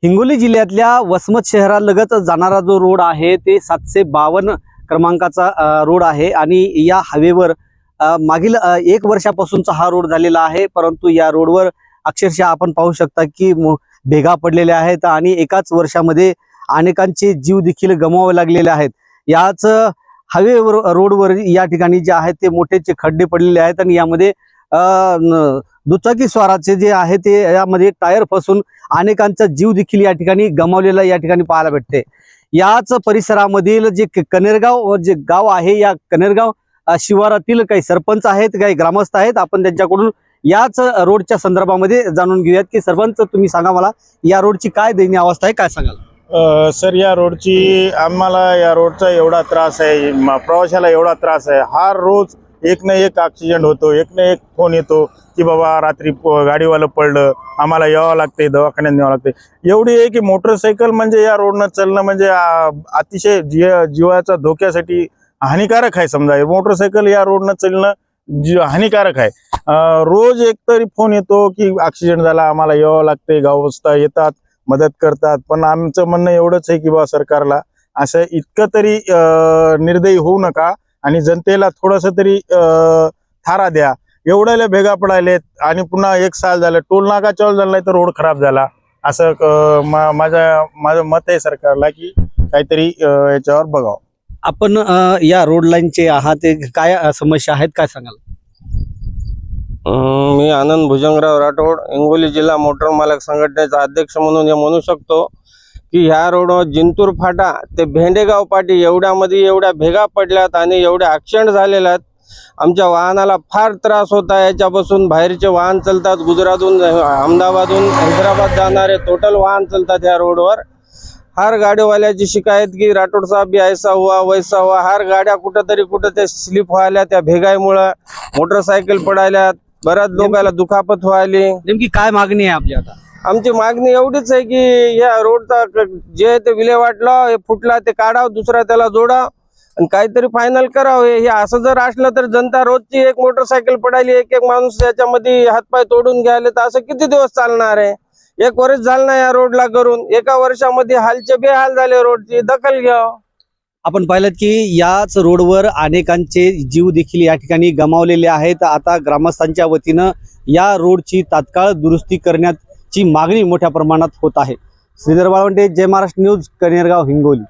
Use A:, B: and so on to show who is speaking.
A: हिंगोली जिल्ह्यातल्या वसमत शहरालगत जाणारा जो रोड आहे ते 752 क्रमांकाचा रोड आहे आणि या हायवेवर मागील 1 वर्षापासूनचा हा रोड झालेला आहे। परंतु या रोडवर अक्षरशः आपण पाहू शकता की भेगा पडलेल्या आहेत आणि एकाच वर्षामध्ये अनेकांचे जीव देखील गमवावे लागलेले आहेत। याच हायवेवर रोडवर या ठिकाणी जे आहेत ते मोठेचे खड्डे पडलेले आहेत आणि यामध्ये दुचाकी स्वाराचे जे आहे ते यामध्ये टायर फसून अनेकांचा जीव देखील या ठिकाणी गमावलेला या ठिकाणी पाहायला भेटते। याच परिसरामधील जे कनेरगाव जे गाव आहे, या कनेरगाव शिवारातील काही सरपंच आहेत, काही ग्रामस्थ आहेत। आपण त्यांच्याकडून याच रोडच्या संदर्भामध्ये जाणून घेऊयात की सरपंच, तुम्ही सांगा मला या रोडची काय दयनीय अवस्था आहे, काय सांगाल?
B: सर, या रोडची आम्हाला या रोडचा एवढा त्रास आहे, प्रवाशाला एवढा त्रास आहे। हा रोज एक ना एक ॲक्सिडेंट होतो, एक ना एक फोन येतो की बाबा रात्री गाडीवालं पडलं, आम्हाला यावं लागते, दवाखान्यात न्यावं लागते। एवढी आहे की मोटरसायकल म्हणजे या रोडनं चालणं म्हणजे अतिशय जीवाच्या धोक्यासाठी हानिकारक आहे। समजा मोटरसायकल या रोडनं चालणं हानिकारक आहे। रोज एकतरी फोन येतो की ॲक्सिडेंट झाला, आम्हाला यावं लागते, गावस्था येतात, मदत करतात। पण आमचं म्हणणं एवढंच आहे की बा सरकारला असं इतकं तरी निर्दयी होऊ नका आणि जनतेला थोडंसं तरी थारा द्या। एवढ्याला भेगा पडायलेत आणि पुन्हा 1 साल झालं, टोल नाका चालू झाला नाही तर रोड खराब झाला। असं माझं मत आहे सरकारला की काहीतरी याच्यावर बघावं।
A: आपण या रोड लाईनचे आहात, ते काय समस्या आहेत, काय सांगाल?
C: मी आनंद भुजंगराव राठोड, हिंगोली जिल्हा मोटर मालक संघटनेचा अध्यक्ष म्हणून हे म्हणू शकतो की ह्या रोडवर जिंतूर फाटा ते भेंडेगाव पाटी एवढ्यामध्ये एवढ्या भेगा पडल्यात आणि एवढे ॲक्सिडेंट झालेले आहेत। आमच्या वाहनाला फार त्रास होता। याच्यापासून बाहेरचे वाहन चालतात, गुजरातहून, अहमदाबादहून हैदराबाद जाणारे टोटल वाहन चालतात ह्या रोडवर। हर गाडीवाल्याची शिकायत की राठोड साहब भी ऐसा हुआ वैसा हुआ। हर गाड्या कुठं ते स्लिप व्हायला, त्या भेगाईमुळे मोटरसायकल पडायल्यात, बऱ्याच लोकांना दुखापत व्हायली।
A: नेमकी काय मागणी आहे आपली? आता
C: आमची मागणी एवढीच आहे की या रोडचा जे ते विल्हेवाटला हे फुटला ते काढाव, दुसरा त्याला जोडाव आणि काहीतरी फायनल करावं। हे असं जर असलं तर जनता रोजची एक मोटरसायकल पडायली, एक माणूस याच्यामध्ये हातपाय तोडून घ्यायले, तर असं किती दिवस चालणार आहे? 1 वर्ष झालं ना या रोडला करून, 1 वर्षामध्ये हालचे बेहाल झाले, रोडची दखल घ्यावं।
A: आपण पाहिलं की याच रोडवर अनेकांचे जीव देखील या ठिकाणी गमावलेले आहेत। आता ग्रामस्थांच्या वतीनं या रोडची तात्काळ दुरुस्ती करण्याची मागणी मोठ्या प्रमाणात होत आहे। श्रीधर वाळवंटे, जय महाराष्ट्र न्यूज, कनेरगाव, हिंगोली।